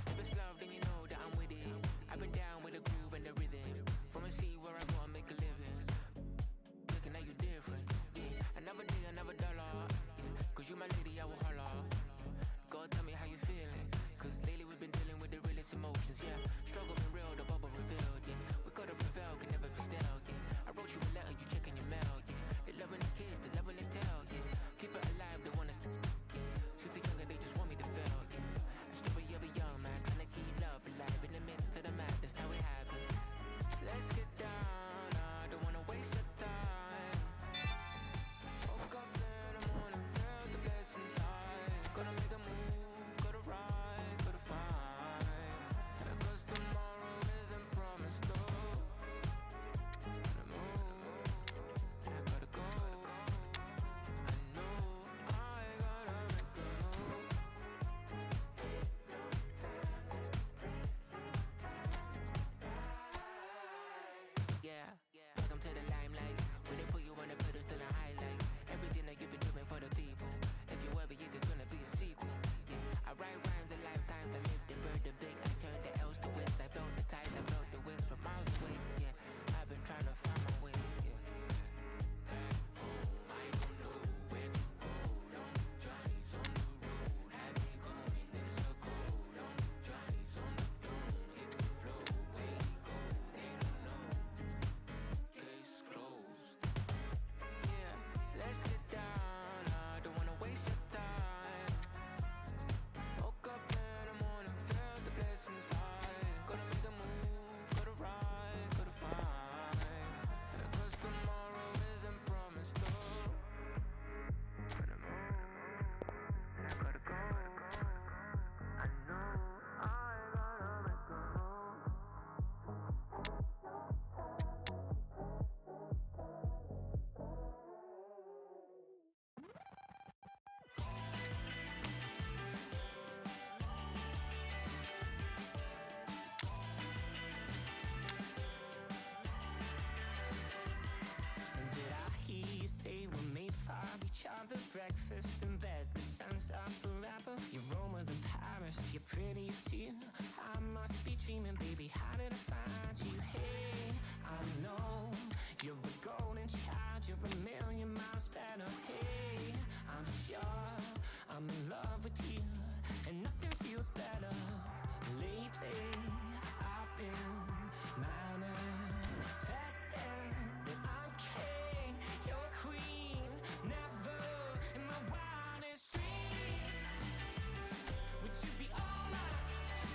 If it's love, then you know that I'm with it. I've been down with the groove and the rhythm. From a sea where I go and make a living. Looking at you different, yeah. Another day, another dollar, yeah. Cause you my lady, I will holler. God, tell me how you feeling. Cause lately we've been dealing with the realest emotions, yeah. Struggle been real, the bubble revealed, yeah. We gotta prevail, can never be still, yeah. I wrote you a letter, you checking your mail, yeah. They loving the kids, they loving the tell, yeah. Keep it alive, they want us to, yeah. Since they're younger, they just want me to fail, yeah. A story of a young man, trying to keep love alive in the midst of the madness, how it happened. Let's get down, I don't wanna waste your time. Woke up in the morning, felt the blessings high. Gonna make a move, gotta ride, gotta find. Cause tomorrow isn't promised, though. Gotta move, I gotta go. I know I gotta make a move. Yeah, welcome to the limelight. Where they put you on the pedestal and highlight everything that you've been doing for the people. If you ever get, there's gonna be a sequel. Yeah, I write rhymes a lifetimes. I live the bird, the big. I turn the L's to wins. I felt the tides, I felt the winds from miles away. Yeah, I've been trying to find my way. Yeah. I don't know where to go. Long journeys on the road. Have me going in circle. Long journeys on the throne. Hit the flow. Where he go, they don't know. Case closed. Yeah, let's get down. I don't wanna waste your time. Woke up in the morning, felt the blessings high. Gonna make a move, gotta ride, gotta find. Cause tomorrow isn't promised, though. Gotta move, I gotta go. I know I gotta make a move. Did I hear you say we're made for each other? Breakfast in bed, the sun's up forever. You're Roma than Paris, you're pretty too. I must be dreaming, baby, how did I find you? Hey, I know you're a golden child, you're a million miles better. Hey, I'm sure I'm in love with you, and nothing feels better. Lately, I've been manifesting that I'm king, you're queen. Never in my wildest dreams would you be all mine,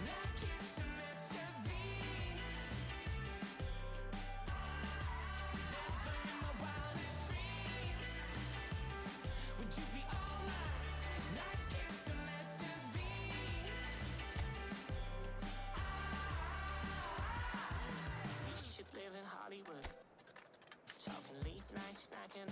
like it's meant to be. Never in my wildest dreams would you be all mine, like it's meant to be. We should live in Hollywood, talking late night snacking.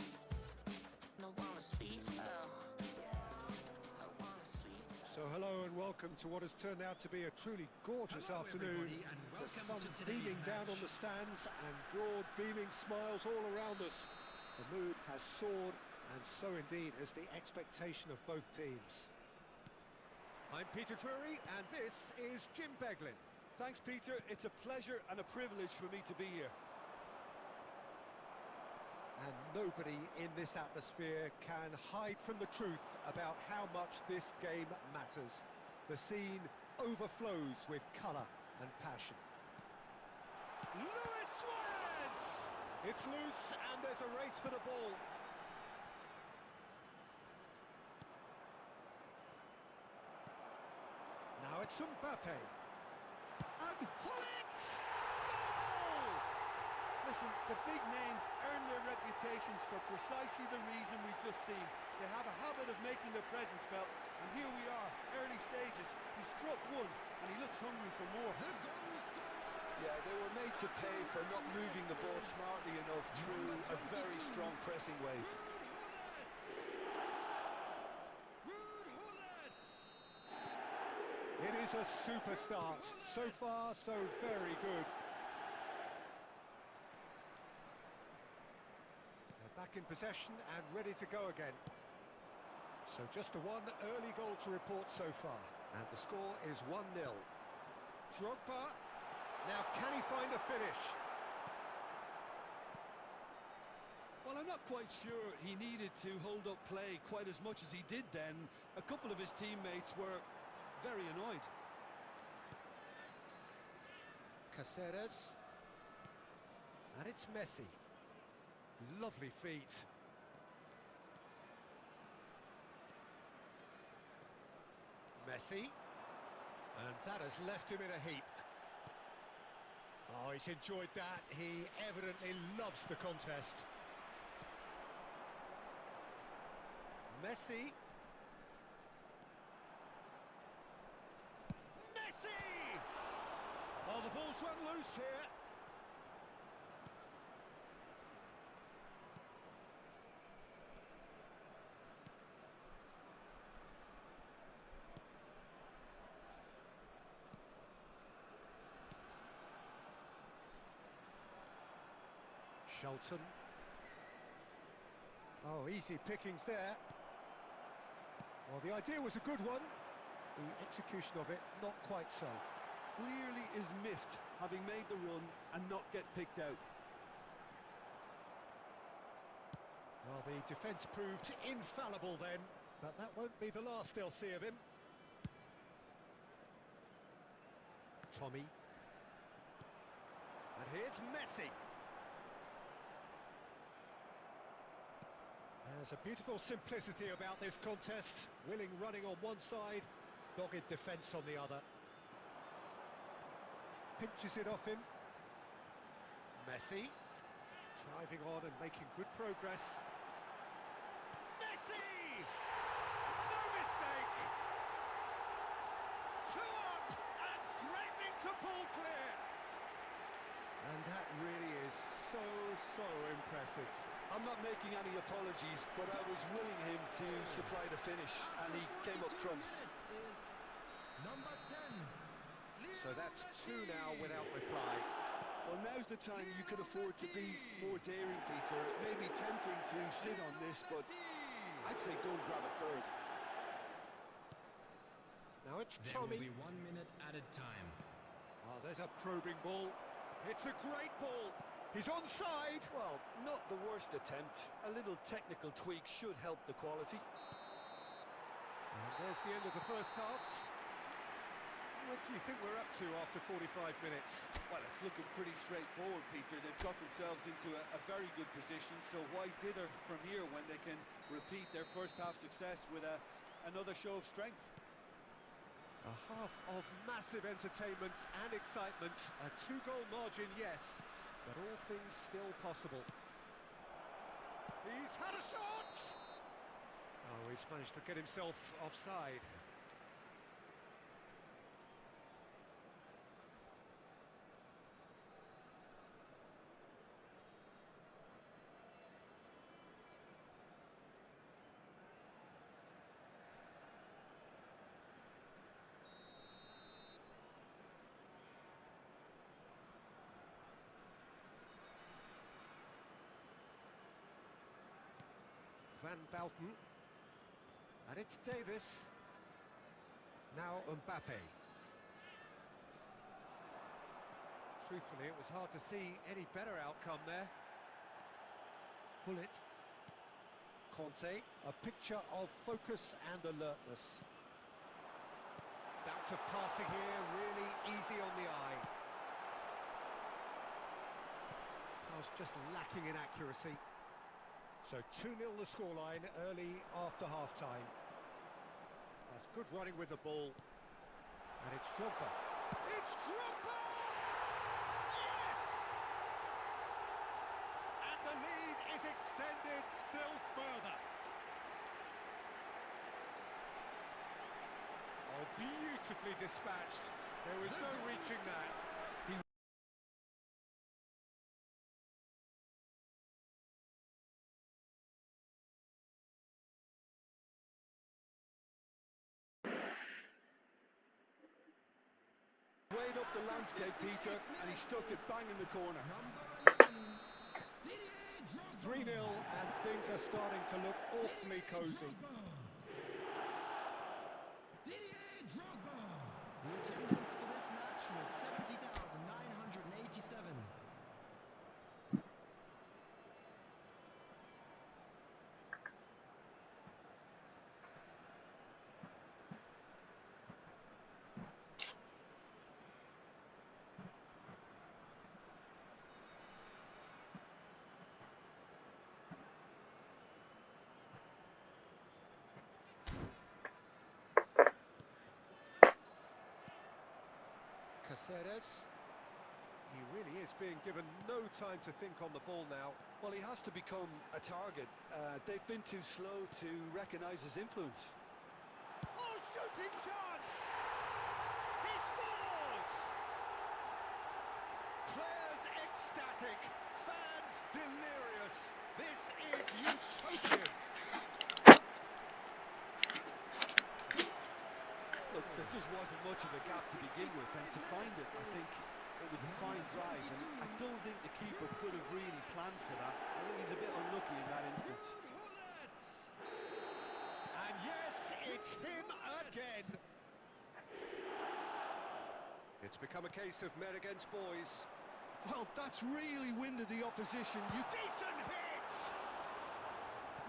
No wanna sleep well. I wanna sleep well. So hello and welcome to what has turned out to be a truly gorgeous afternoon. The sun beaming down on the stands and broad beaming smiles all around us. The mood has soared, and so indeed has the expectation of both teams. I'm Peter Drury, and this is Jim Beglin. Thanks, Peter. It's a pleasure and a privilege for me to be here. And nobody in this atmosphere can hide from the truth about how much this game matters. The scene overflows with colour and passion. Luis Suarez! It's loose and there's a race for the ball. Now it's Mbappe. And Hullet! Goal! Listen, the big names earn their reputations for precisely the reason we've just seen. They have a habit of making their presence felt, and here we are, early stages. He struck one, and he looks hungry for more. The goal scorer Yeah, they were made to pay for not moving the ball smartly enough through a very strong pressing wave. It is a super start. So far, so very good. They're back in possession and ready to go again. So just the one early goal to report so far. And the score is 1-0. Drogba. Now, can he find a finish? Well, I'm not quite sure he needed to hold up play quite as much as he did then. A couple of his teammates were very annoyed. Caceres. And it's Messi. Lovely feet. Messi. And that has left him in a heap. Oh, he's enjoyed that. He evidently loves the contest. Messi. Messi! Oh, the ball's run loose here. Shelton. Oh, easy pickings there. Well, the idea was a good one. The execution of it, not quite so. Clearly is miffed, having made the run and not get picked out. Well, the defence proved infallible then, but that won't be the last they'll see of him. Tommy. And here's Messi. There's a beautiful simplicity about this contest. Willing running on one side, dogged defence on the other. Pinches it off him. Messi. Driving on and making good progress. Messi! No mistake! 2 up and threatening to pull clear. And that really is so impressive. I'm not making any apologies, but I was willing him to supply the finish, and he came up trumps. Number 10. So that's 2 now without reply. Well, now's the time you could afford to be more daring, Peter. It may be tempting to sit on this, but I'd say go and grab a third. Now it's There will Tommy. be 1 minute added time. Oh, there's a probing ball. It's a great ball. He's onside. Well, not the worst attempt. A little technical tweak should help the quality. And there's the end of the first half. What do you think we're up to after 45 minutes? Well, it's looking pretty straightforward, Peter. They've got themselves into a very good position, so why dither from here when they can repeat their first half success with another show of strength? A half of massive entertainment and excitement. A 2-goal margin, yes, but all things still possible. He's had a shot! Oh, he's managed to get himself offside. Van Bouten. And it's Davis. Now Mbappe. Truthfully, it was hard to see any better outcome there. Bullet. Conte, a picture of focus and alertness. Bout of passing here, really easy on the eye. Pass just lacking in accuracy. So 2-0 the scoreline early after half-time. That's good running with the ball. And it's Drogba. It's Drogba! Yes! And the lead is extended still further. Oh, beautifully dispatched. There was no reaching that. up the landscape, Peter, and he stuck it bang in the corner. Number 11, Didier Drogba. 3-0 and things are starting to look awfully cosy. Didier Drogba. The attendance for this match was 70,987. Caceres. He really is being given no time to think on the ball now. Well, he has to become a target. They've been too slow to recognise his influence. Oh, shooting chance! He scores! Players ecstatic, fans delirious. This is utopian. Look, there just wasn't much of a gap to begin with, and to find it, I think it was a fine drive, and I don't think the keeper could have really planned for that. I think he's a bit unlucky in that instance. And yes, it's him again. It's become a case of men against boys. Well, that's really winded the opposition. Decent hit!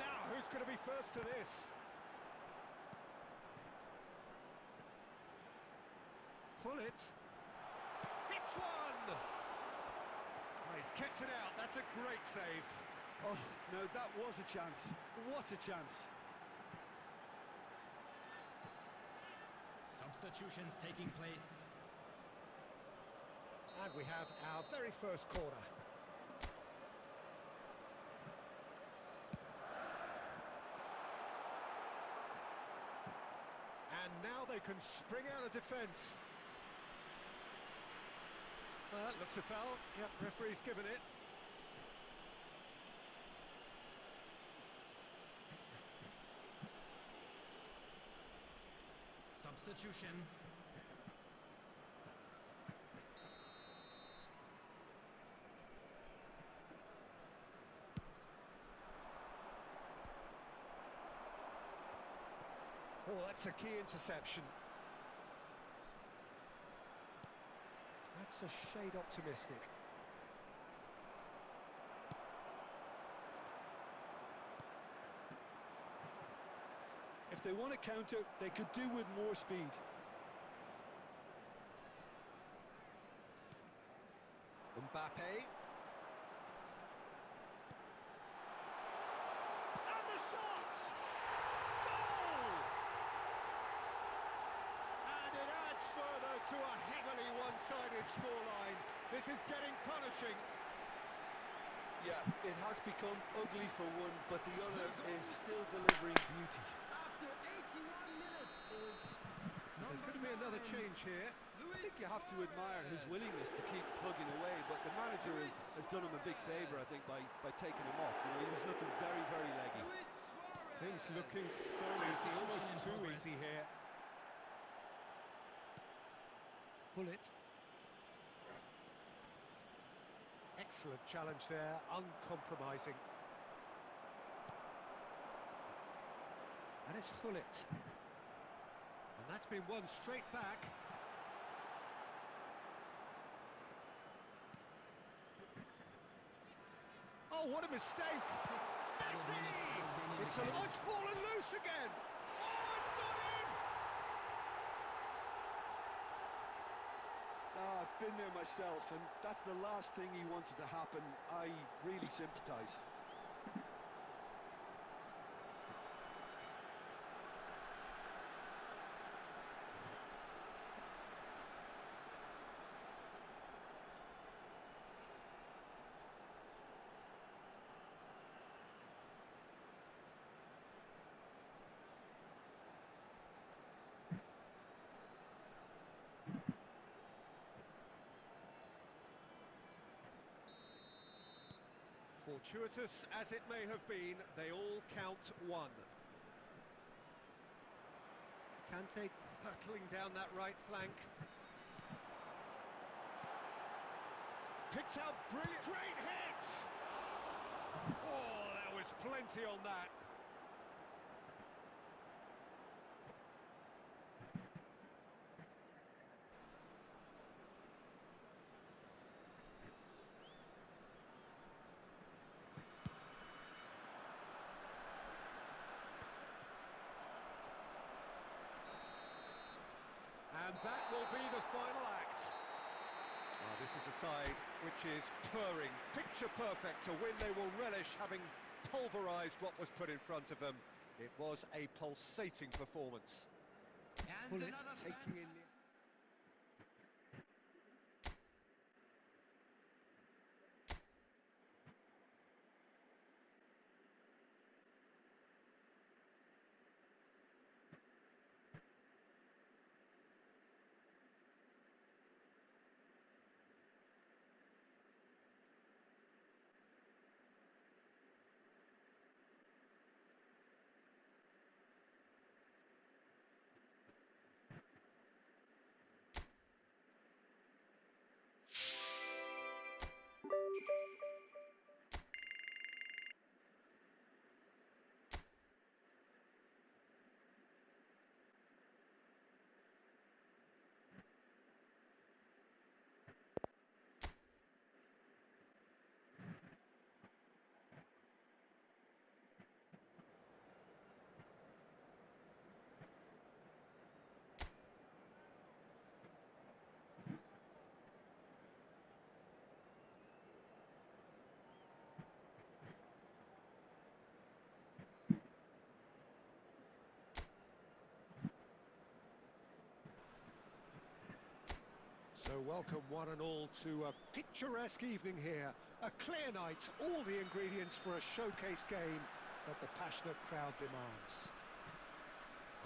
Now, who's going to be first to this? Pull it. Hits one! Oh, he's kept it out. That's a great save. Oh, no, that was a chance. What a chance. Substitutions taking place. And we have our very first corner. And now they can spring out of defence. Well, that looks a foul. Yep, referee's given it. Substitution. Oh, that's a key interception. That's a shade optimistic. If they want to counter, they could do with more speed. Mbappe. And the shot! Goal! And it adds further to a heavily one-sided scoreline. This is getting punishing. Yeah, it has become ugly for one, but the other is still delivering beauty. After 81 minutes is There's going to be another change here. I think you have to admire his willingness to keep plugging away, but the manager has done him a big favour, I think, by taking him off. You know, he was looking very, very leggy. Things looking so easy, almost too easy here. Pull it. Excellent challenge there, uncompromising. And it's Hullet. And that's been won straight back. Oh, what a mistake! Messi! It's fallen loose again! Oh, it's gone in! I've been there myself, and that's the last thing he wanted to happen. I really sympathise. Fortuitous as it may have been, they all count one. Kante hurtling down that right flank. picked out brilliant. Great hit! Oh, there was plenty on that. And that will be the final act. Well, this is a side which is purring, picture perfect, a win they will relish, having pulverised what was put in front of them. It was a pulsating performance. And Bullet another taking in... So welcome one and all to a picturesque evening here. A clear night, all the ingredients for a showcase game that the passionate crowd demands.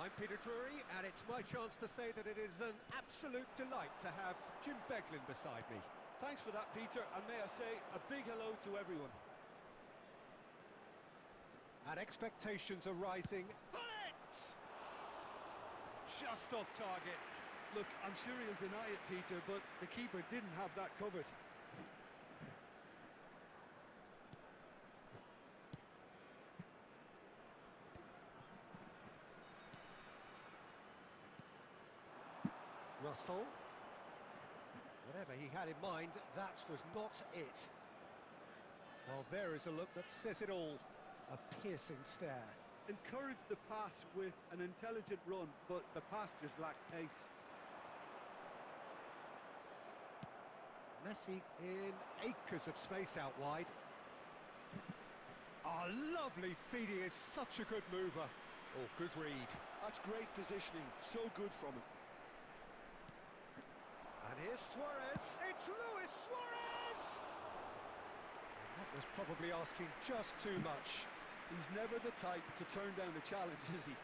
I'm Peter Drury, and it's my chance to say that it is an absolute delight to have Jim Beglin beside me. Thanks for that, Peter, and may I say a big hello to everyone. And expectations are rising. Bullet! Just off target. Look, I'm sure he'll deny it, Peter, but the keeper didn't have that covered. Russell. Whatever he had in mind, that was not it. Well, there is a look that says it all. A piercing stare. Encouraged the pass with an intelligent run, but the pass just lacked pace. Messi in acres of space out wide. Ah, lovely feed, he is such a good mover. Oh, good read. That's great positioning, so good from him. And here's Suarez. It's Luis Suarez! That was probably asking just too much. He's never the type to turn down a challenge, is he?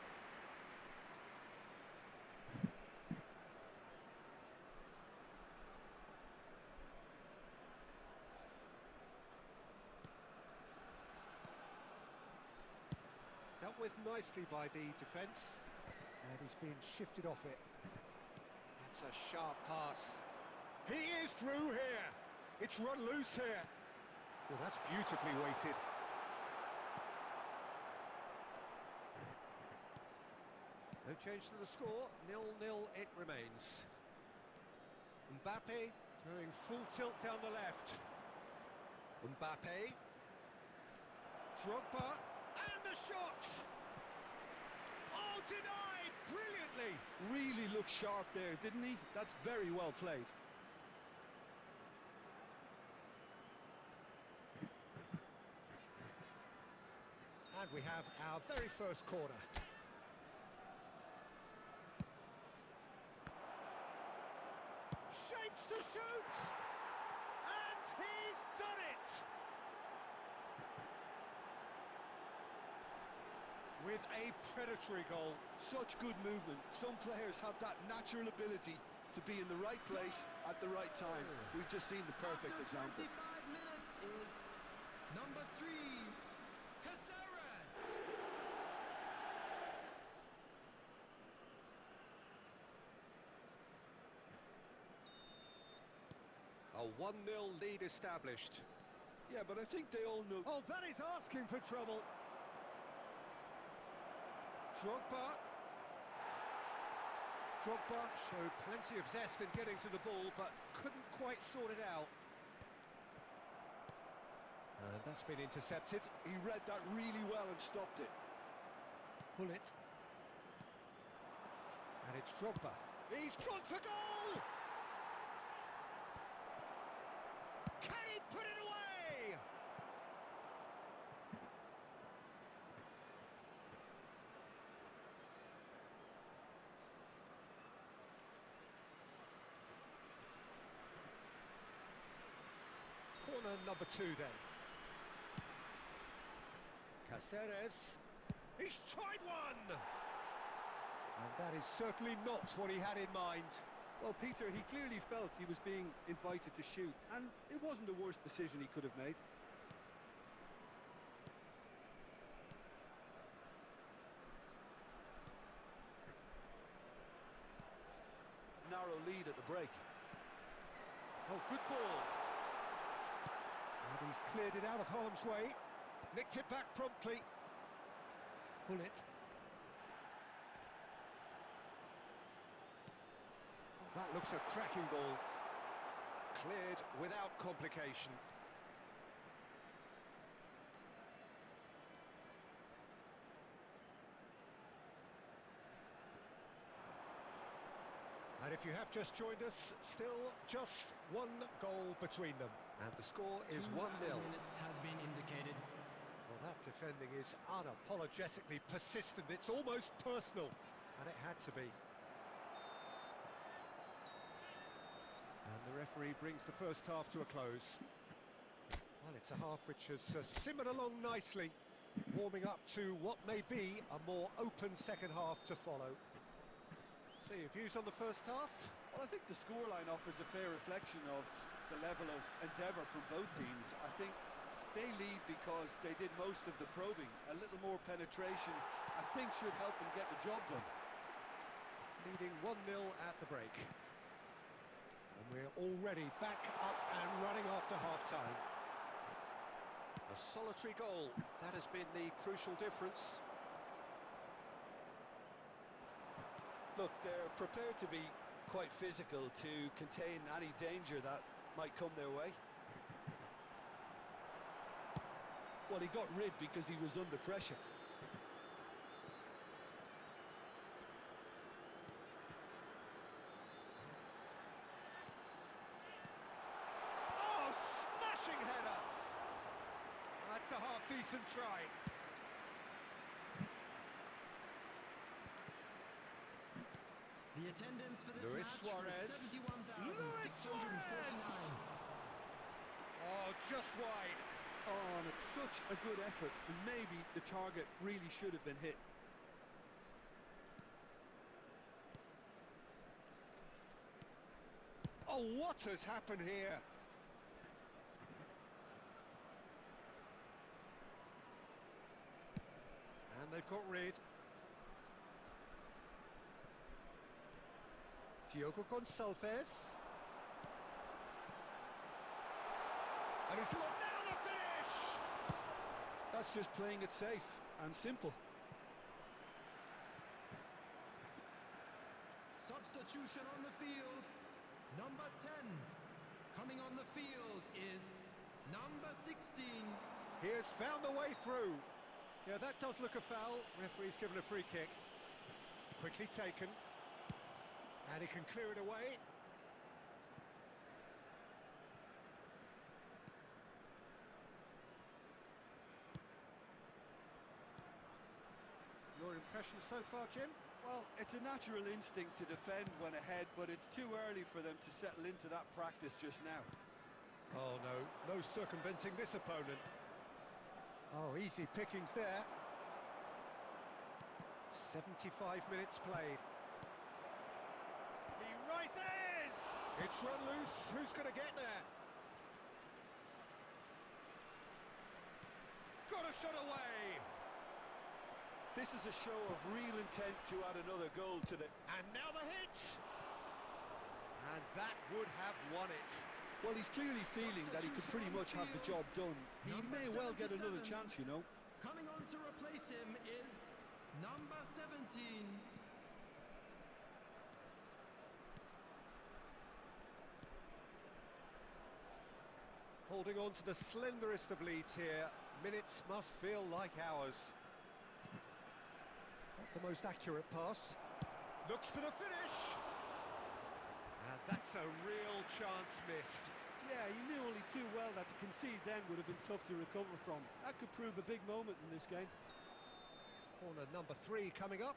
Dealt with nicely by the defence, and he's been shifted off it. That's a sharp pass. He is through here. It's run loose here. Well, that's beautifully weighted. No change to the score, 0-0 it remains. Mbappe going full tilt down the left. Mbappe. Drogba. And the shot! Oh, denied brilliantly! Really looked sharp there, didn't he? That's very well played. And we have our very first corner. Shapes to shoot! And he's done it! With a predatory goal. Such good movement. Some players have that natural ability to be in the right place at the right time. We've just seen the perfect After example. 25 minutes is number 3, Caceres. A 1-0 lead established. Yeah, but I think they all know... Oh, that is asking for trouble. Drogba showed plenty of zest in getting to the ball, but couldn't quite sort it out. And that's been intercepted. He read that really well and stopped it. Pull it. And it's Drogba. He's gone for goal! Can he put it away? Corner number 2 then. Caceres. He's tried one! And that is certainly not what he had in mind. Well, Peter, he clearly felt he was being invited to shoot, and it wasn't the worst decision he could have made. Narrow lead at the break. Oh, good ball. And he's cleared it out of harm's way. Nicked it back promptly. Pull it. Oh, that looks a cracking ball. Cleared without complication. And if you have just joined us, still just 1 goal between them. And the score is 1-0. 2 minutes has been indicated. Well, that defending is unapologetically persistent. It's almost personal. And it had to be. And the referee brings the first half to a close. Well, it's a half which has simmered along nicely, warming up to what may be a more open second half to follow. So, your views on the first half? Well, I think the scoreline offers a fair reflection of the level of endeavour from both teams. I think they lead because they did most of the probing. A little more penetration, I think, should help them get the job done. Leading 1-0 at the break. And we're already back up and running after half-time. A solitary goal, that has been the crucial difference. Look, they're prepared to be quite physical to contain any danger that might come their way. Well, he got rid because he was under pressure. Oh, smashing header! That's a half-decent try. The attendance for this Luis match Suarez. was Luis 71,649. Oh, just wide. Oh, and it's such a good effort, and maybe the target really should have been hit. Oh, what has happened here? And they've got rid. Diogo Gonçalves. And he's looked now the finish! That's just playing it safe and simple. Substitution on the field. Number 10. Coming on the field is number 16. He has found a way through. Yeah, that does look a foul. Referee's given a free kick. Quickly taken. And he can clear it away. Your impression so far, Jim? Well, it's a natural instinct to defend when ahead, but it's too early for them to settle into that practice just now. Oh no circumventing this opponent. Oh, easy pickings there. 75 minutes played. He rises! It's run loose, who's going to get there? Got a shot away! This is a show of real intent to add another goal to the... And now the hit! And that would have won it. Well, he's clearly feeling that he could pretty much have the job done. He Number may well get another 77. chance, you know. Coming on to replace him is number 17. Holding on to the slenderest of leads here. Minutes must feel like hours. Not the most accurate pass. Looks for the finish. And that's a real chance missed. Yeah, he knew only too well that to concede then would have been tough to recover from. That could prove a big moment in this game. Corner number 3 coming up.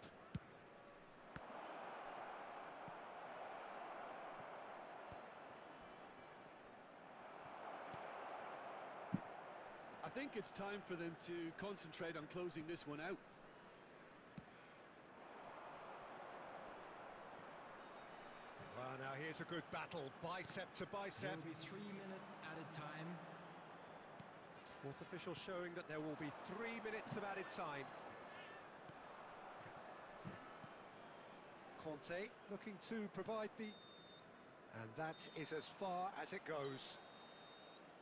I think it's time for them to concentrate on closing this one out. Well, now here's a good battle, bicep to bicep. There will be 3 minutes added time. Fourth official showing that there will be 3 minutes of added time. Conte looking to provide the... And that is as far as it goes.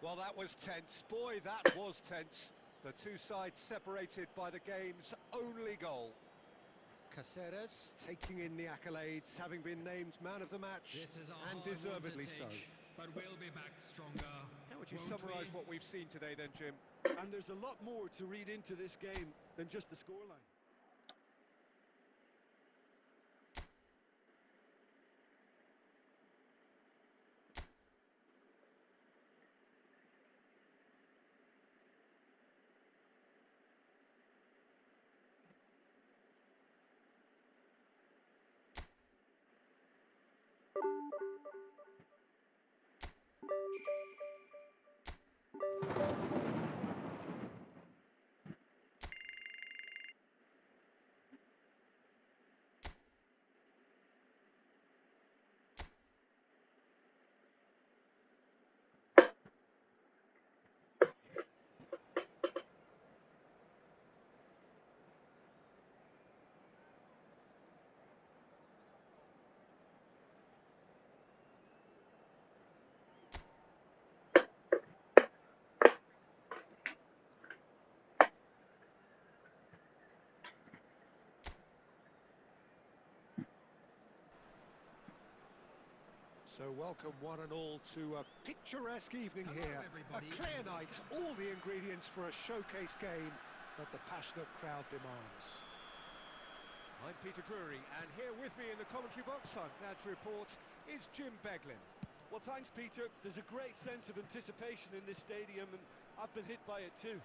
Well, that was tense. Boy, that was tense. The two sides separated by the game's only goal. Caceres taking in the accolades, having been named man of the match, This is a and hard one to deservedly take, so. but we'll be back stronger. How would you won't summarise we? what we've seen today then, Jim? And there's a lot more to read into this game than just the scoreline. So welcome one and all to a picturesque evening Hello, here. everybody, A clear and night, welcome. all the ingredients for a showcase game that the passionate crowd demands. I'm Peter Drury, and here with me in the commentary box, I'm glad to report, is Jim Beglin. Well, thanks, Peter. There's a great sense of anticipation in this stadium, and I've been hit by it too.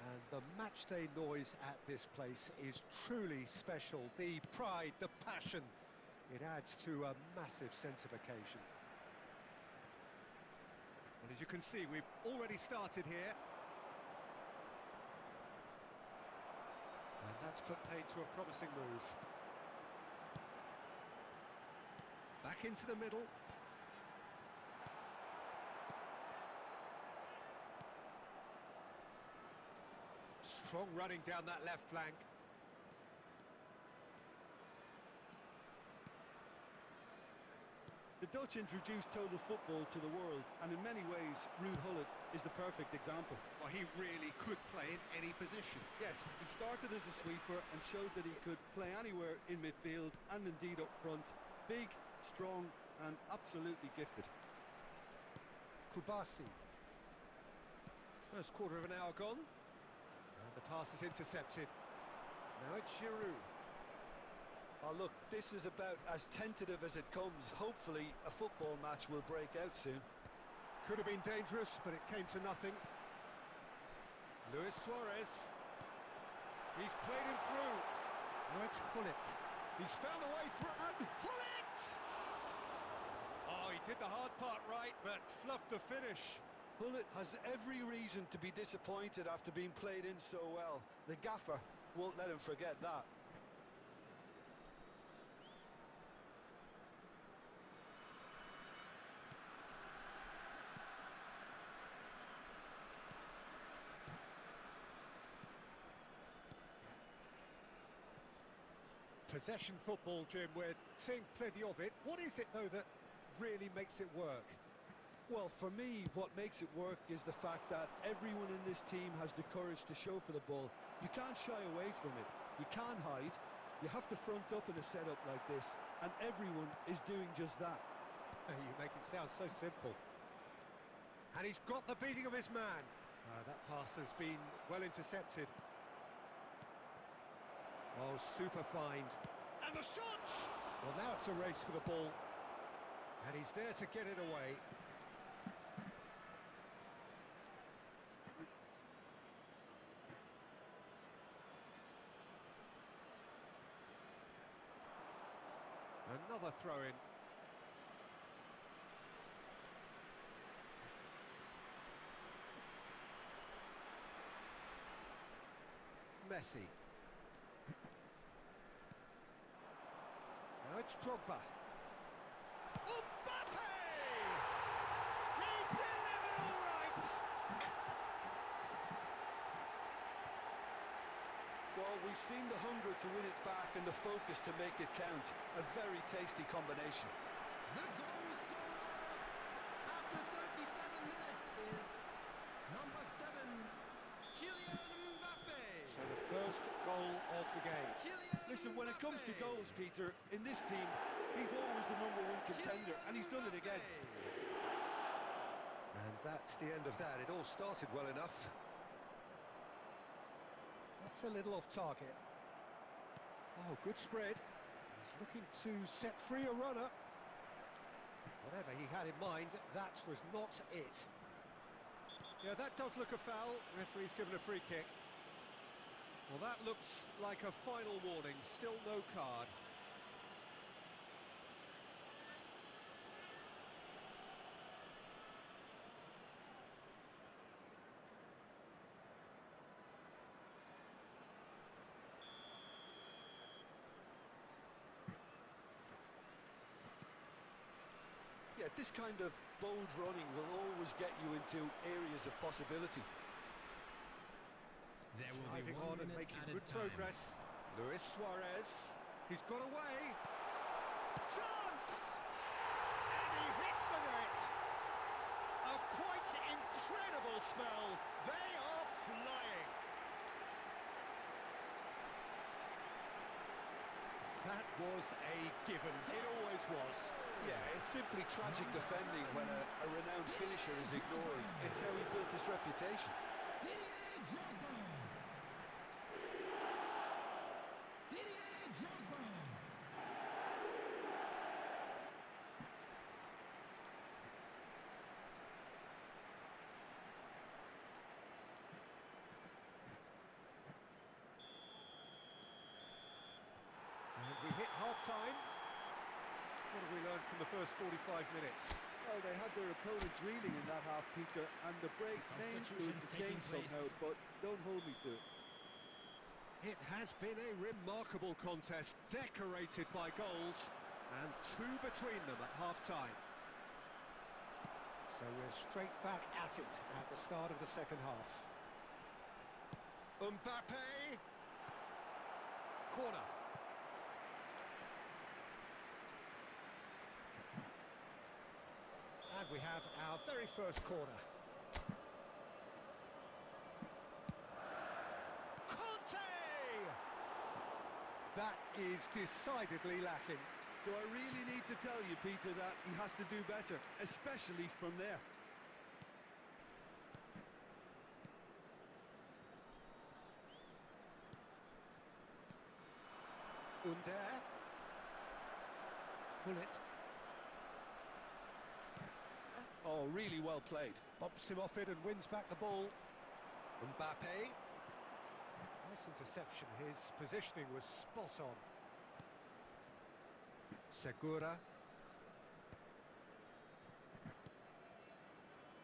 And the matchday noise at this place is truly special. The pride, the passion, it adds to a massive sense of occasion. And as you can see, we've already started here. And that's put paid to a promising move. Back into the middle. Strong running down that left flank. The Dutch introduced total football to the world, and in many ways, Ruud Gullit is the perfect example. Well, he really could play in any position. Yes, he started as a sweeper and showed that he could play anywhere in midfield and indeed up front. Big, strong, and absolutely gifted. Kubasi. First quarter of an hour gone. And the pass is intercepted. Now it's Giroud. Oh, look, this is about as tentative as it comes. Hopefully, a football match will break out soon. Could have been dangerous, but it came to nothing. Luis Suarez. He's played him through. Now it's Gullit. He's found a way through. And Gullit! Oh, he did the hard part right, but fluffed the finish. Gullit has every reason to be disappointed after being played in so well. The gaffer won't let him forget that. Possession football, Jim, we're seeing plenty of it. What is it, though, that really makes it work? Well, for me, what makes it work is the fact that everyone in this team has the courage to show for the ball. You can't shy away from it. You can't hide. You have to front up in a setup like this, and everyone is doing just that. You make it sound so simple. And he's got the beating of his man. That pass has been well intercepted. Oh, super find. And the shot! Well, now it's a race for the ball. And he's there to get it away. Another throw-in. Messi. Now it's Drogba. Mbappe! He's delivered all right! Well, we've seen the hunger to win it back and the focus to make it count. A very tasty combination. The goal scorer after 37 minutes is number 7, Kylian Mbappe. So the first goal of the game. Listen, when it comes to goals, Peter, in this team, he's always the #1 contender, and he's done it again. And that's the end of that. It all started well enough. That's a little off target. Oh, good spread. He's looking to set free a runner. Whatever he had in mind, that was not it. Yeah, that does look a foul. Referee's given a free kick. Well, that looks like a final warning. Still no card. Yeah, this kind of bold running will always get you into areas of possibility. There will Driving be 1 on and minute making added good time. progress. Luis Suarez. He's got away. Chance! And he hits the net. A quite incredible spell. They are flying. That was a given. It always was. Yeah, it's simply tragic defending when a renowned finisher is ignored. It's how he built his reputation. Didier Drogba. Didier Drogba. And we hit half-time. What have we learned from the first 45 minutes? Well, they had their opponents reeling in that half, Peter, and the break may influence a change somehow, but don't hold me to it. It has been a remarkable contest, decorated by goals, and 2 between them at half-time. So we're straight back at it at the start of the second half. Mbappe! Corner. And we have our very first corner. That is decidedly lacking. Do I really need to tell you, Peter, that he has to do better, especially from there? Under. Bullet. Oh, really well played. Bumps him off it and wins back the ball. Mbappe. Nice interception. His positioning was spot on. Segura.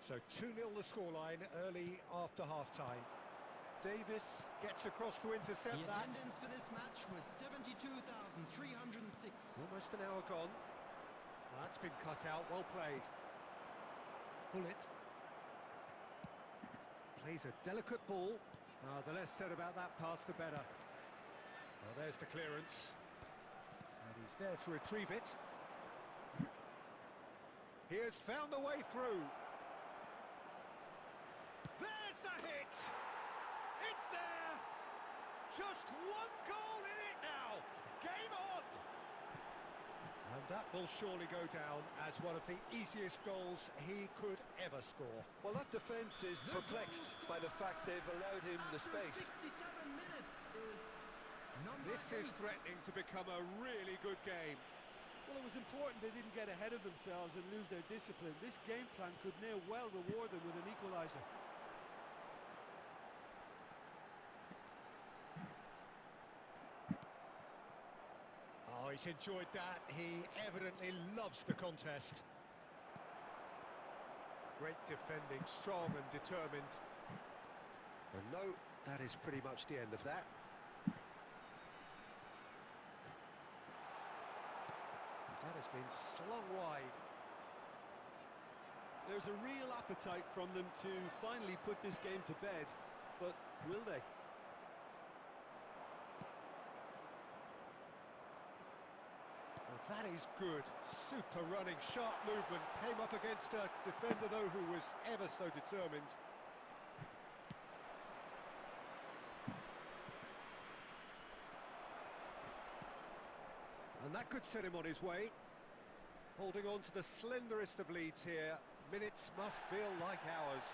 So 2-0 the scoreline early after half-time. Davis gets across to intercept The that. attendance for this match was 72,306. Almost an hour gone. That's been cut out. Well played. Bullet. Plays a delicate ball. The less said about that pass, the better. Well, there's the clearance. And he's there to retrieve it. He has found the way through. There's the hit! It's there! Just one goal in it now! Game on! And that will surely go down as one of the easiest goals he could ever score. Well, that defence is perplexed by the fact they've allowed him the space. 67 minutes is number This is 8. threatening to become a really good game. Well, it was important they didn't get ahead of themselves and lose their discipline. This game plan could now well reward them with an equaliser. Oh, he's enjoyed that. He evidently loves the contest. Great defending, strong and determined. And no, that is pretty much the end of that. That has been slung wide. There's a real appetite from them to finally put this game to bed, but will they? That is good. Super running, sharp movement. Came up against a defender, though, who was ever so determined. And that could set him on his way. Holding on to the slenderest of leads here. Minutes must feel like hours.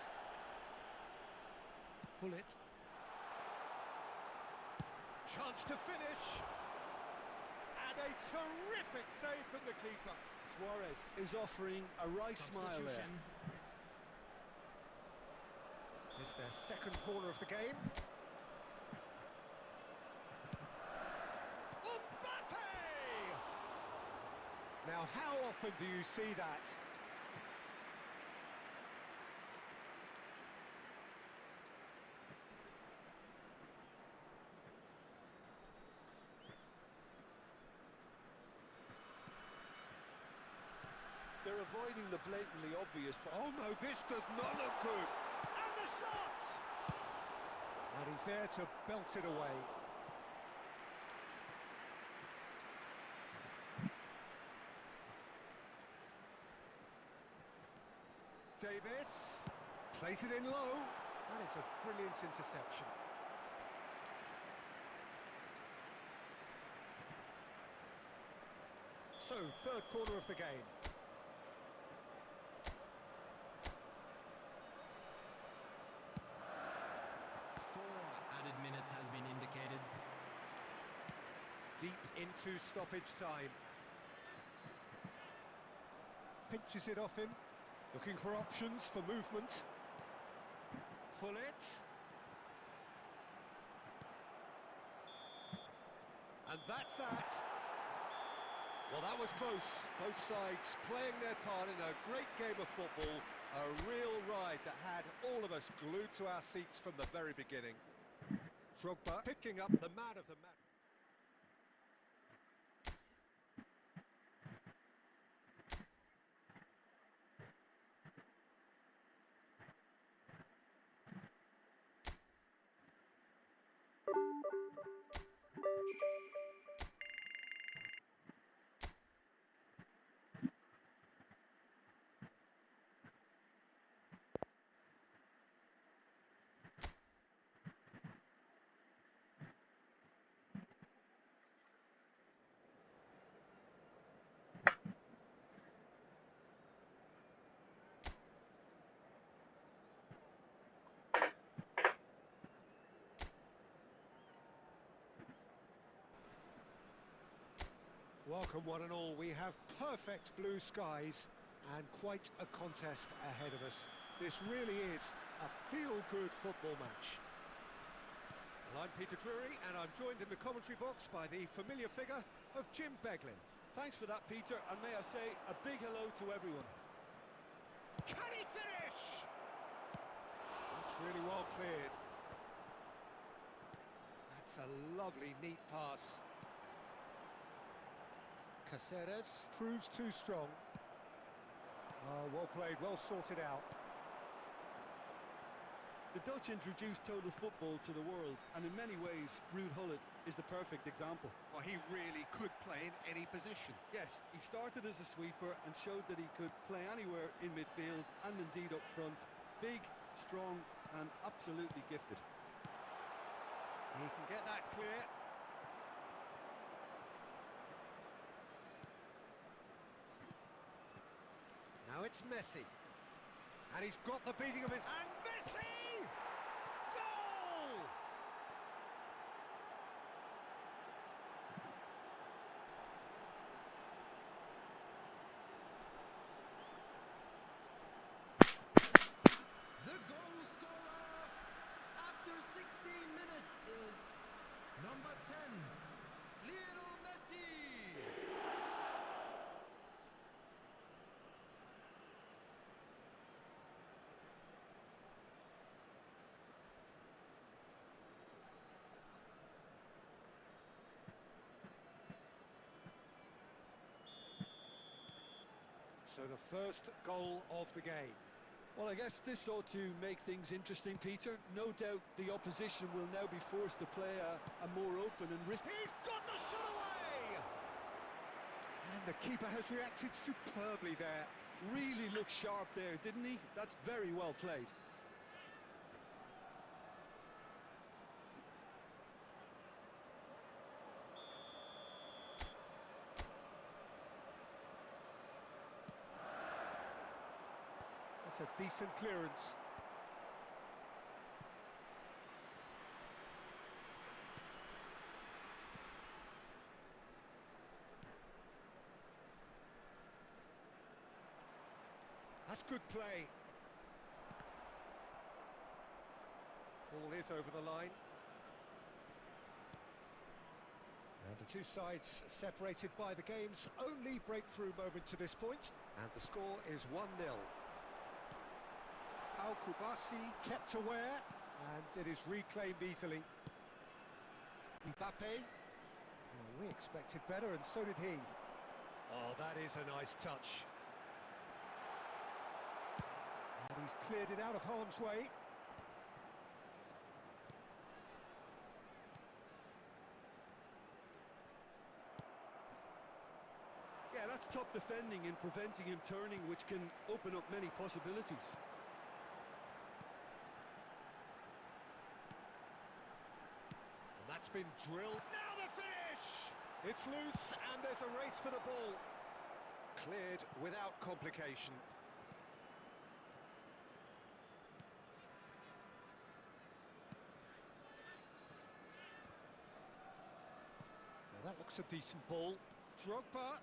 Pull it. Chance to finish. And a terrific save from the keeper. Suarez is offering a wry smile there. It's their second corner of the game. Mbappe! Now, how often do you see that? They're avoiding the blatantly obvious, but Oh no, this does not look good. and the shot! And he's there to belt it away. Davis plays it in low. That is a brilliant interception. So, third corner of the game. 4 added minutes has been indicated. Deep into stoppage time. Pinches it off him. Looking for options for movement. Pull it. And that's that. Well, that was close. Both sides playing their part in a great game of football. A real ride that had all of us glued to our seats from the very beginning. Drogba picking up the man of the match. Welcome one and all. We have perfect blue skies and quite a contest ahead of us. This really is a feel-good football match. Well, I'm Peter Drury and I'm joined in the commentary box by the familiar figure of Jim Beglin. Thanks for that, Peter, and may I say a big hello to everyone. Can he finish? That's really well cleared. That's a lovely, neat pass. Caceres proves too strong. Oh, well played, well sorted out. The Dutch introduced total football to the world, and in many ways, Ruud Gullit is the perfect example. Well, he really could play in any position. Yes, he started as a sweeper and showed that he could play anywhere in midfield and indeed up front. Big, strong, and absolutely gifted. He can get that clear. Now it's Messi. And he's got the beating of his... And Messi! Goal! The goal scorer after 16 minutes is number 10, Lionel Messi. So the first goal of the game. Well, I guess this ought to make things interesting, Peter. No doubt the opposition will now be forced to play a more open and risk. He's got the shot away! And the keeper has reacted superbly there. Really looked sharp there, didn't he? That's very well played. That's a decent clearance. That's good play. Ball is over the line. And the two sides separated by the game's only breakthrough moment to this point. And the score is 1-0. Al Kubasi kept aware, and it is reclaimed easily. Mbappe. Well, we expected better, and so did he. Oh, that is a nice touch. And he's cleared it out of harm's way. Yeah, that's top defending and preventing him turning, which can open up many possibilities. And that's been drilled. Now the finish! It's loose, and there's a race for the ball. Cleared without complication. Now that looks a decent ball. Drogba.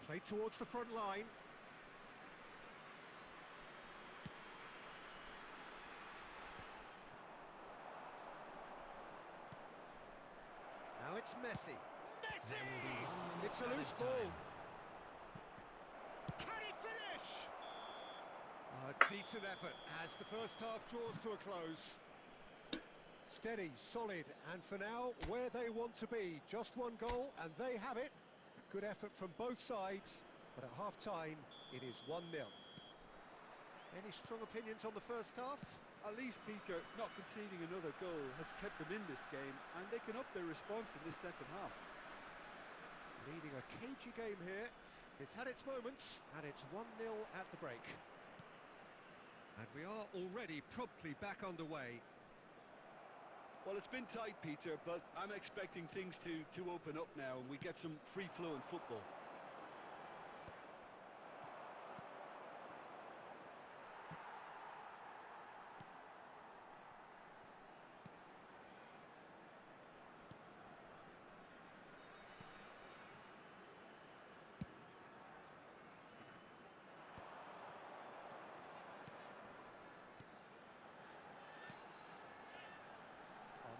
Played towards the front line. Now it's Messi. There will be 1 minute It's a loose added ball. time. Can he finish? A decent effort as the first half draws to a close. Steady, solid, and for now, where they want to be. Just one goal, and they have it. Good effort from both sides, but at half-time, it is 1-0. Any strong opinions on the first half? At least, Peter, not conceding another goal has kept them in this game, and they can up their response in this second half. Leading a cagey game here. It's had its moments, and it's 1-0 at the break. And we are already promptly back underway. Well, it's been tight, Peter, but I'm expecting things to open up now and we get some free-flowing football.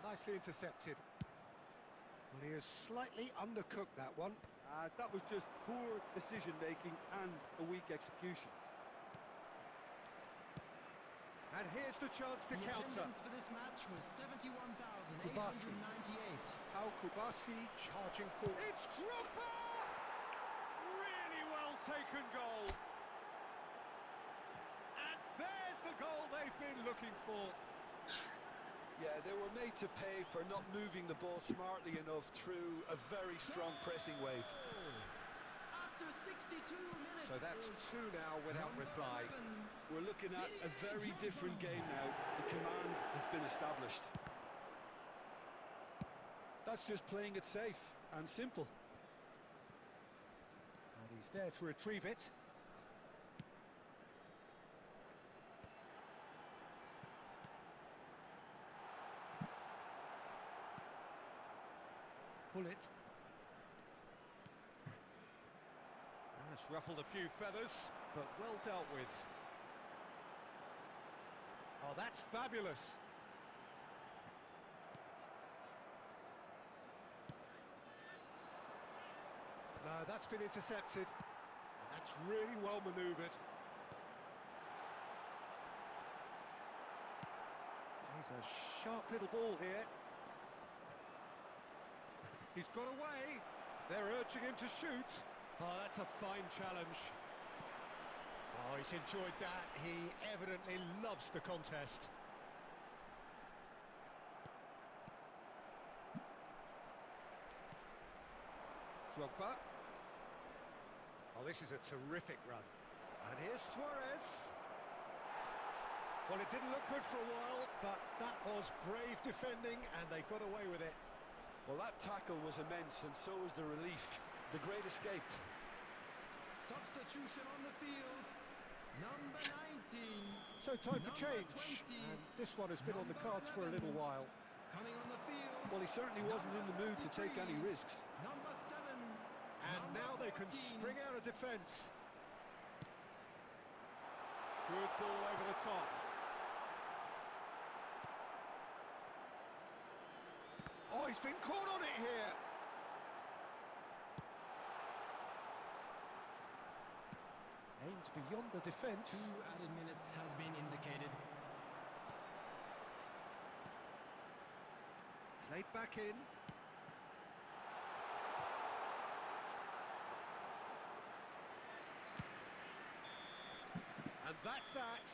Nicely intercepted. Well, he has slightly undercooked that one. That was just poor decision-making and a weak execution. And here's the chance to The counter. attendance for this match was 71,898. Al-Kubasi charging forward. It's Drogba! Really well taken goal. And there's the goal they've been looking for. Yeah, they were made to pay for not moving the ball smartly enough through a very strong pressing wave. After 62 minutes. So that's two now without reply. 11. We're looking at a very different game now. The command has been established. That's just playing it safe and simple. And he's there to retrieve it. Pull it. That's ruffled a few feathers, but well dealt with. Oh, that's fabulous. No, that's been intercepted. And that's really well manoeuvred. He's a sharp little ball here. He's got away. They're urging him to shoot. Oh, that's a fine challenge. Oh, he's enjoyed that. He evidently loves the contest. Drogba. Oh, this is a terrific run. And here's Suarez. Well, it didn't look good for a while, but that was brave defending, and they got away with it. Well, that tackle was immense, and so was the relief. The great escape. Substitution on the field. Number 19. So time for Number change. 20. And this one has been on the cards for a little while. Coming on the field. Well, he certainly wasn't in the mood to take any risks. Number 7. And now they can spring out of defence. Good ball over the top. Oh, he's been caught on it here. Aimed beyond the defence. 2 added minutes has been indicated. Played back in. And that's that.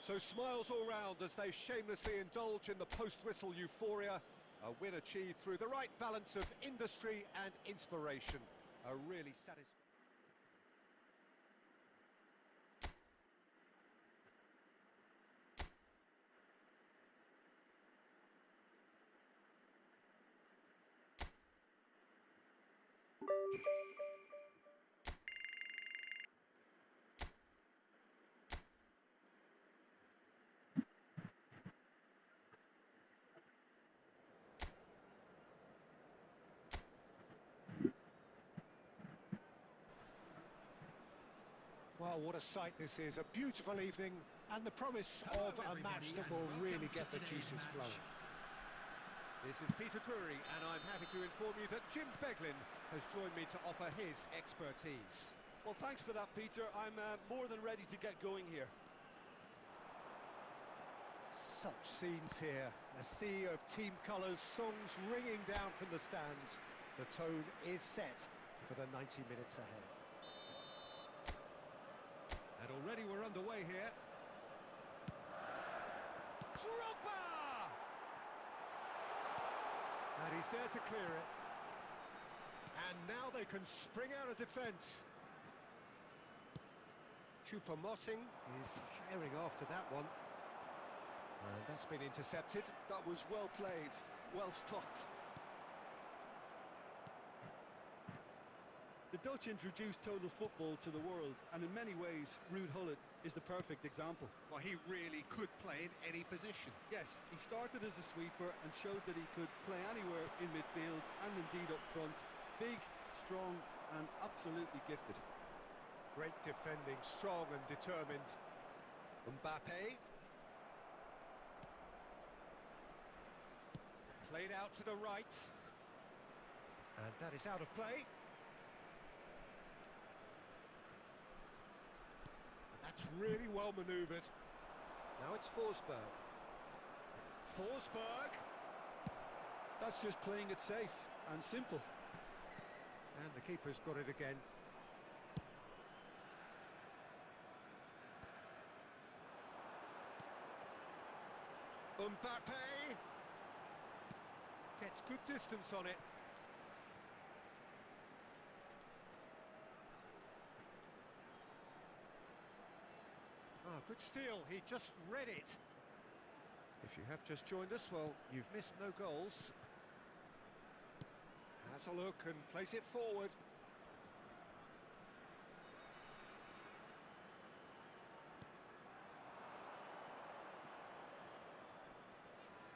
So smiles all round as they shamelessly indulge in the post-whistle euphoria. A win achieved through the right balance of industry and inspiration. A really satisfying... Well, what a sight this is. A beautiful evening and the promise Hello, of a match that will really get the juices flowing. This is Peter Drury, and I'm happy to inform you that Jim Beglin has joined me to offer his expertise. Well, thanks for that, Peter. I'm more than ready to get going here. Such scenes here. A sea of team colours, songs ringing down from the stands. The tone is set for the 90 minutes ahead. And already we're underway here. Drogba! And he's there to clear it. And now they can spring out of defence. Choupo-Moting is herring after that one. And that's been intercepted. That was well played, well stopped. The Dutch introduced total football to the world, and in many ways, Ruud Gullit is the perfect example. Well, he really could play in any position. Yes, he started as a sweeper and showed that he could play anywhere in midfield and indeed up front. Big, strong, and absolutely gifted. Great defending, strong and determined. Mbappe. Played out to the right. And that is out of play. And that's really well manoeuvred. Now it's Forsberg. Forsberg. That's just playing it safe and simple. And the keeper's got it again. Mbappe gets good distance on it. Ah, good steal, he just read it. If you have just joined us, well, you've missed no goals. Has a look and plays it forward.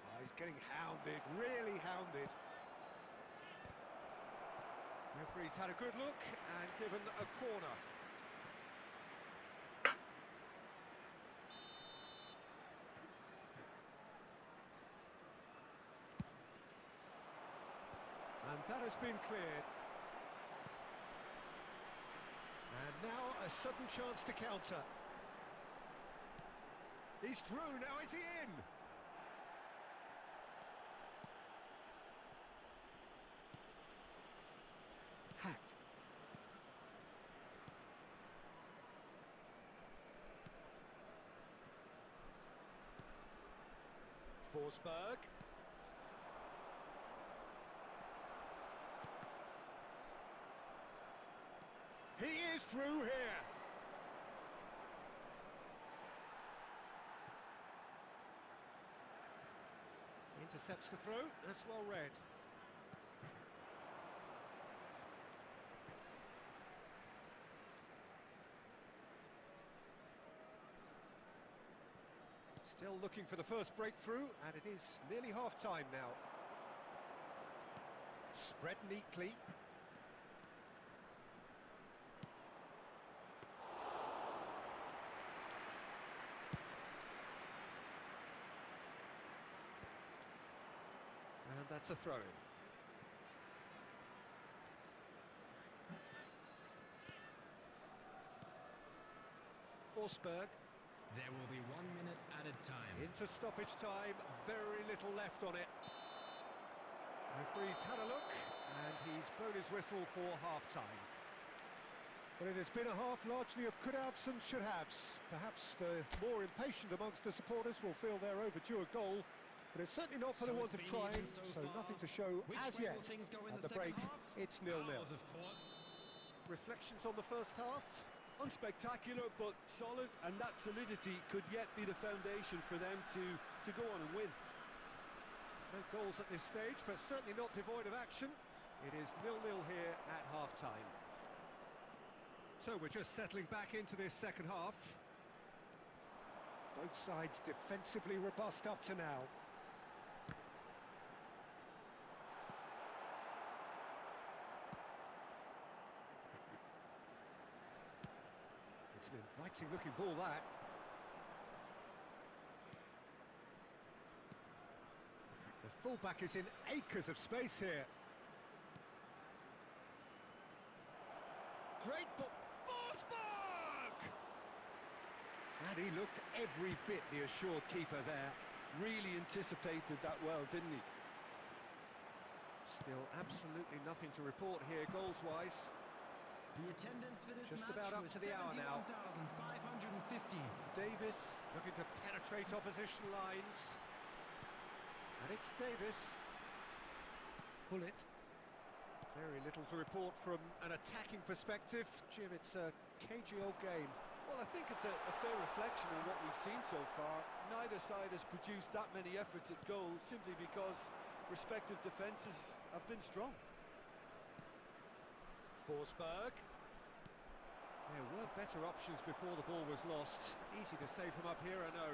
Ah, he's getting hounded, really hounded. Referee's had a good look and given a corner. And that has been cleared. And now a sudden chance to counter. He's through, now is he in? Hacked. Forsberg. He is through here. Intercepts the throw, that's well read. Still looking for the first breakthrough, and it is nearly half-time now. Spread neatly. And that's a throw-in. Forsberg. There will be 1 minute added time. Into stoppage time, very little left on it. Referee's had a look, and he's blown his whistle for half-time. Well, it has been a half largely of could-haves and should-haves. Perhaps the more impatient amongst the supporters will feel they're overdue a goal, but it's certainly not for the want of trying, so nothing to show as yet. At the break, it's 0-0. Of course. Reflections on the first half? Unspectacular, but solid, and that solidity could yet be the foundation for them to go on and win. No goals at this stage, but certainly not devoid of action. It is 0-0 here at half-time. So we're just settling back into this second half. Both sides defensively robust up to now. It's an inviting looking ball, that. The fullback is in acres of space here. Great ball. Forsberg! And he looked every bit the assured keeper there. Really anticipated that well, didn't he? Still absolutely nothing to report here goals-wise. The attendance for this Just match about up was to the hour now. 71,550. Davis looking to penetrate opposition lines. And it's Davis. Bullet. Very little to report from an attacking perspective. Jim, it's a cagey old game. Well, I think it's a fair reflection on what we've seen so far. Neither side has produced that many efforts at goal simply because respective defences have been strong. Forsberg. There were better options before the ball was lost. Easy to say from up here, I know.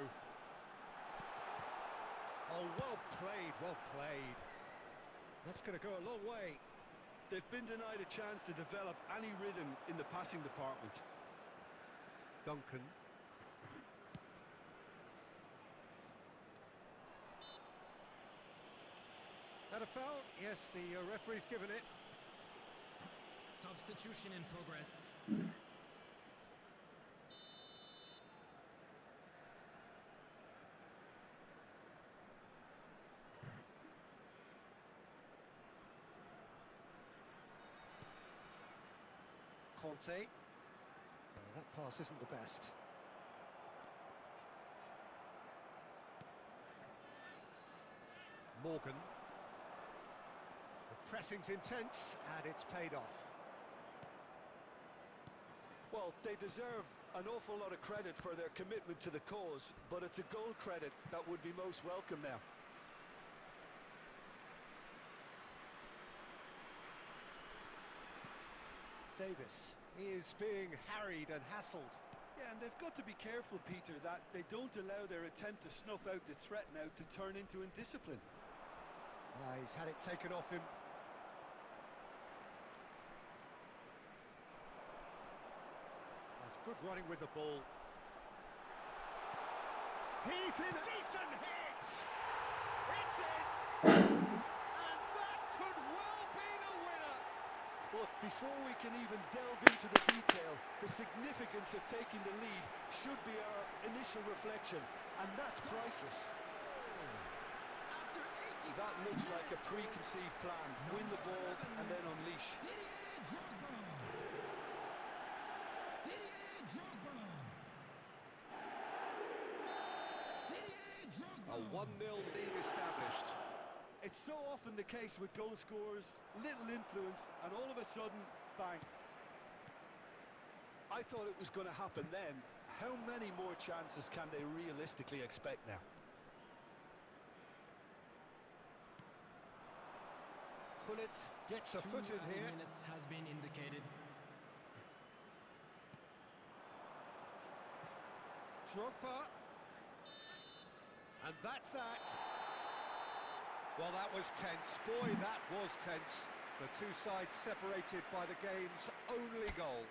Oh, well played, well played. That's going to go a long way. They've been denied a chance to develop any rhythm in the passing department. Duncan. That a foul? Yes, the referee's given it. Substitution in progress. Conte. That pass isn't the best. Morgan. The pressing's intense, and it's paid off. Well, they deserve an awful lot of credit for their commitment to the cause, but it's a goal credit that would be most welcome now. Davis, he is being harried and hassled. Yeah, and they've got to be careful, Peter, that they don't allow their attempt to snuff out the threat now to turn into indiscipline. He's had it taken off him. That's good running with the ball. He's in. Decent hit! It's in! And that could well be the winner! Look, before we can even delve into the detail, the significance of taking the lead should be our initial reflection, and that's priceless. That looks like a preconceived plan. Win the ball and then unleash. A 1-0 lead established. It's so often the case with goal scorers, little influence, and all of a sudden, bang. I thought it was going to happen then. How many more chances can they realistically expect now? Gullit gets a foot in here. Minutes has been indicated. Drogba. And that's that. Well, that was tense. Boy, that was tense. The two sides separated by the game's only goal.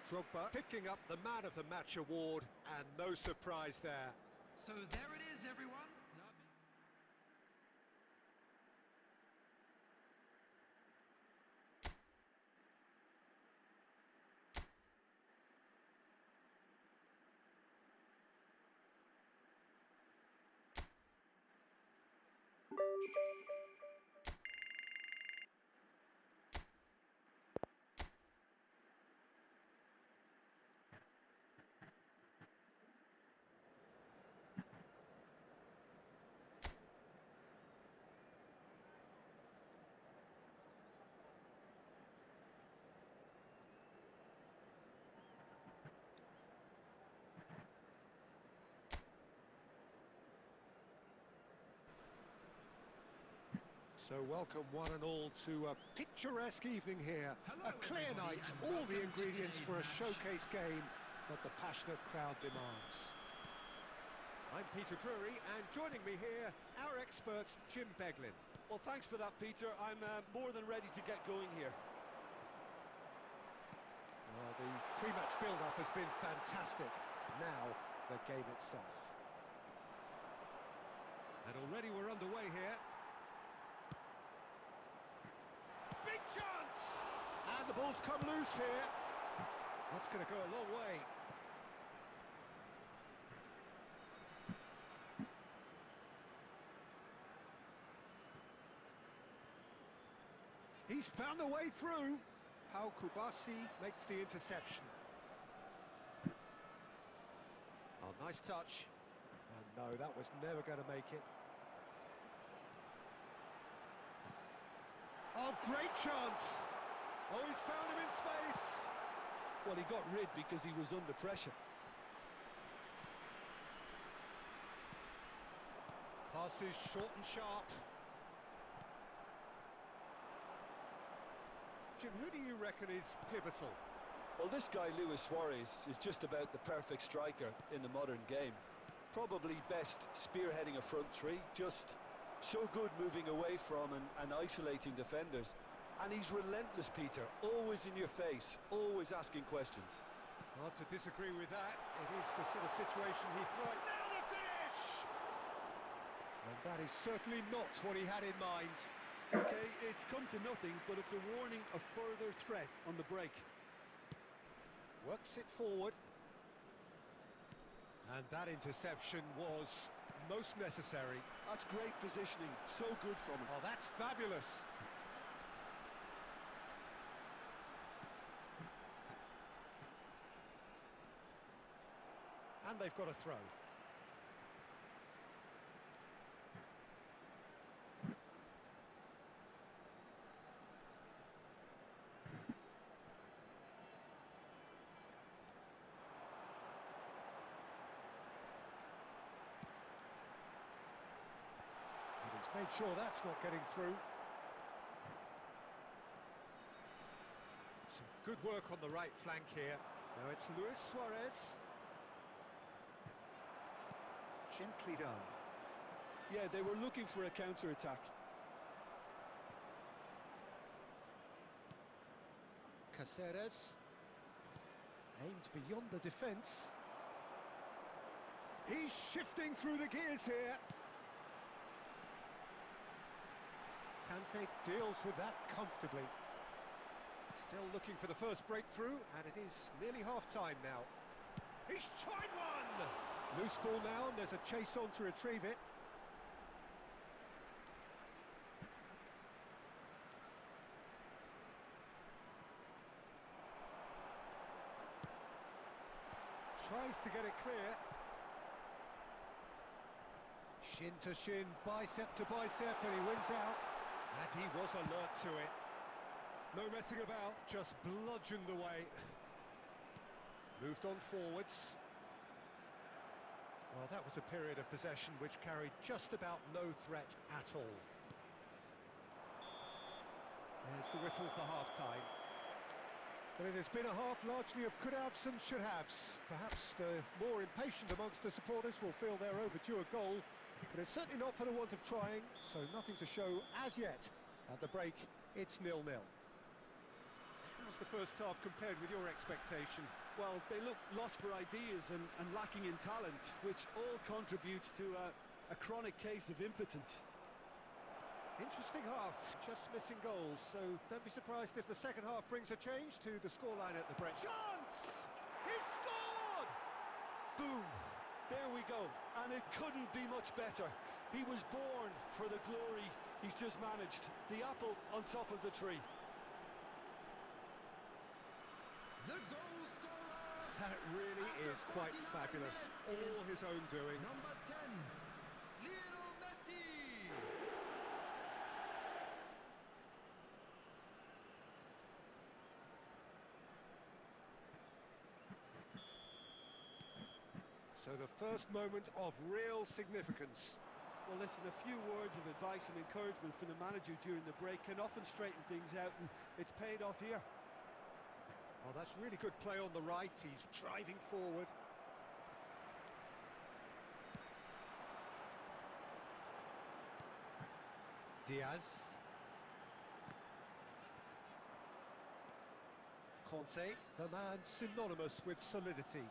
Drogba picking up the Man of the Match award, and no surprise there. So there it is, everyone. So welcome one and all to a picturesque evening here. Hello, A clear everybody, night, and all the welcome to ingredients today's for a match. showcase game that the passionate crowd demands. I'm Peter Drury, and joining me here, our expert, Jim Beglin. Well, thanks for that, Peter. I'm more than ready to get going here. Well, the pre-match build-up has been fantastic. Now, the game itself. And already we're underway here. Big chance! And the ball's come loose here. That's going to go a long way. He's found a way through. Pau Kubasi makes the interception. Oh, nice touch. And no, that was never going to make it. Oh, great chance. Oh, he's found him in space. Well, he got rid because he was under pressure. Passes short and sharp. Jim, who do you reckon is pivotal? Well, this guy, Luis Suarez, is just about the perfect striker in the modern game. Probably best spearheading a front three, just so good moving away from and isolating defenders. And he's relentless, Peter, always in your face, always asking questions. Hard to disagree with that. It is the sort of situation he thrives. Now the finish! And that is certainly not what he had in mind. Okay, it's come to nothing, but it's a warning of further threat on the break. Works it forward. And that interception was most necessary. That's great positioning, so good from him. Oh, that's fabulous. And they've got a throw. And he's made sure that's not getting through. Some good work on the right flank here. Now it's Luis Suarez. Gently done. Yeah, they were looking for a counter-attack. Caceres. Aimed beyond the defence. He's shifting through the gears here. Kante deals with that comfortably. Still looking for the first breakthrough, and it is nearly half-time now. He's tried one! Loose ball now, and there's a chase on to retrieve it. Tries to get it clear. Shin to shin, bicep to bicep, and he wins out. And he was alert to it. No messing about, just bludgeoned away. Moved on forwards. Well, that was a period of possession which carried just about no threat at all. There's the whistle for half-time. But it has been a half largely of could-haves and should-haves. Perhaps the more impatient amongst the supporters will feel they're overdue a goal, but it's certainly not for the want of trying, so nothing to show as yet. At the break, it's 0-0. How's the first half compared with your expectation? Well, they look lost for ideas and lacking in talent, which all contributes to a chronic case of impotence. Interesting half, just missing goals, so don't be surprised if the second half brings a change to the scoreline at the break. Chance! He scored! Boom! There we go, and it couldn't be much better. He was born for the glory he's just managed. The apple on top of the tree. The goal scorer. That really is quite fabulous. All his own doing. Number 10, Lionel Messi. So the first moment of real significance. Well, listen, a few words of advice and encouragement from the manager during the break can often straighten things out, and it's paid off here. Oh, that's really good play on the right. He's driving forward. Diaz. Conte, the man synonymous with solidity.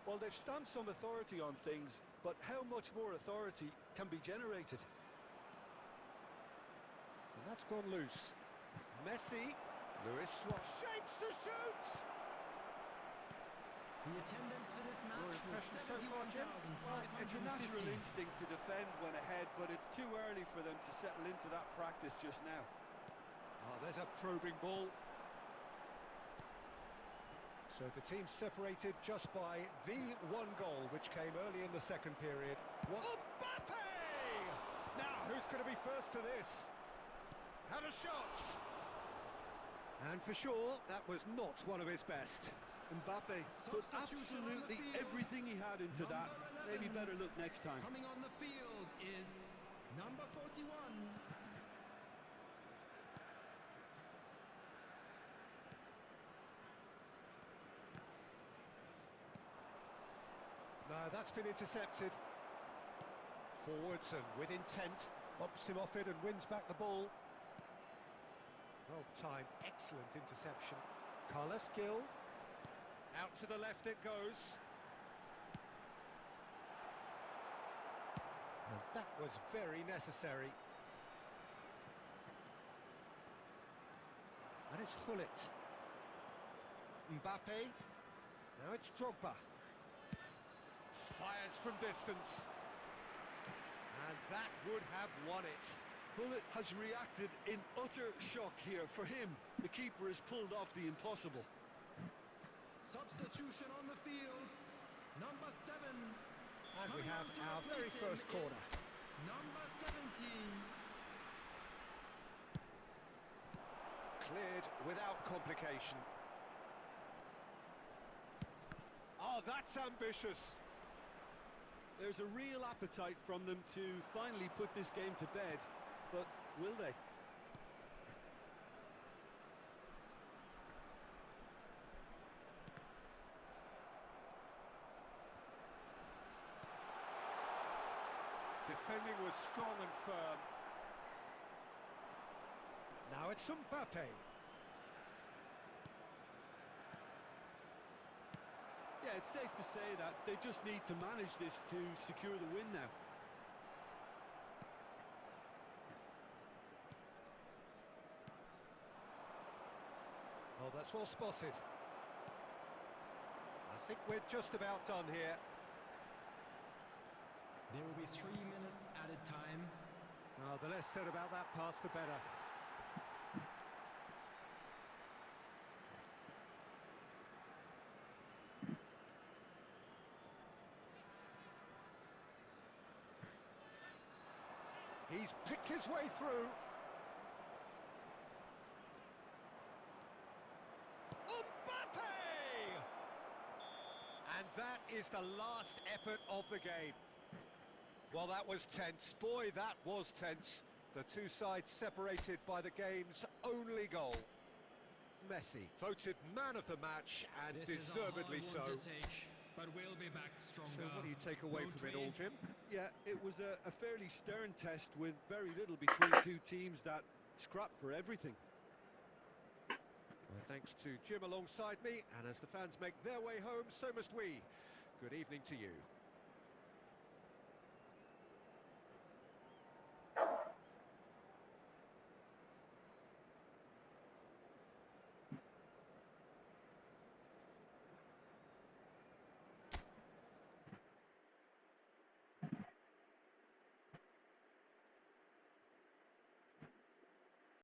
Well, they've stamped some authority on things, but how much more authority can be generated? And that's gone loose. Messi. Luis Suarez. Shapes to shoot! The attendance for this match Your was impression so far, Jim? Well, it's a natural instinct to defend when ahead, but it's too early for them to settle into that practice just now. Oh, there's a probing ball. So the team separated just by the one goal, which came early in the second period. Mbappe! Now, who's going to be first to this? Had a shot! And for sure, that was not one of his best. Mbappe put absolutely everything he had into that. Maybe better look next time. Coming on the field is number 41. No, that's been intercepted. Forwards and with intent, bumps him off it and wins back the ball. Well timed, excellent interception. Carlos Gil. Out to the left it goes. And that was very necessary. And it's Gullit. Mbappe. Now it's Drogba. Fires from distance. And that would have won it. Gullit has reacted in utter shock here. For him, the keeper has pulled off the impossible. Substitution on the field. Number 7. And we Coming have on to our very replace him first corner. is number 17. Cleared without complication. Oh, that's ambitious. There's a real appetite from them to finally put this game to bed, but will they? Defending was strong and firm. Now it's Mbappe. Yeah, it's safe to say that they just need to manage this to secure the win now. Oh, that's well spotted. I think we're just about done here. There will be 3 minutes added time. Oh, the less said about that pass, the better. He's picked his way through. Mbappe! And that is the last effort of the game. Well, that was tense. Boy, that was tense. The two sides separated by the game's only goal. Messi voted man of the match, and This deservedly is a hard so. one to take, but we'll be back stronger. So what do you take away Won't from it we? all, Jim? Yeah, it was a fairly stern test with very little between two teams that scrapped for everything. Well, thanks to Jim alongside me, and as the fans make their way home, so must we. Good evening to you.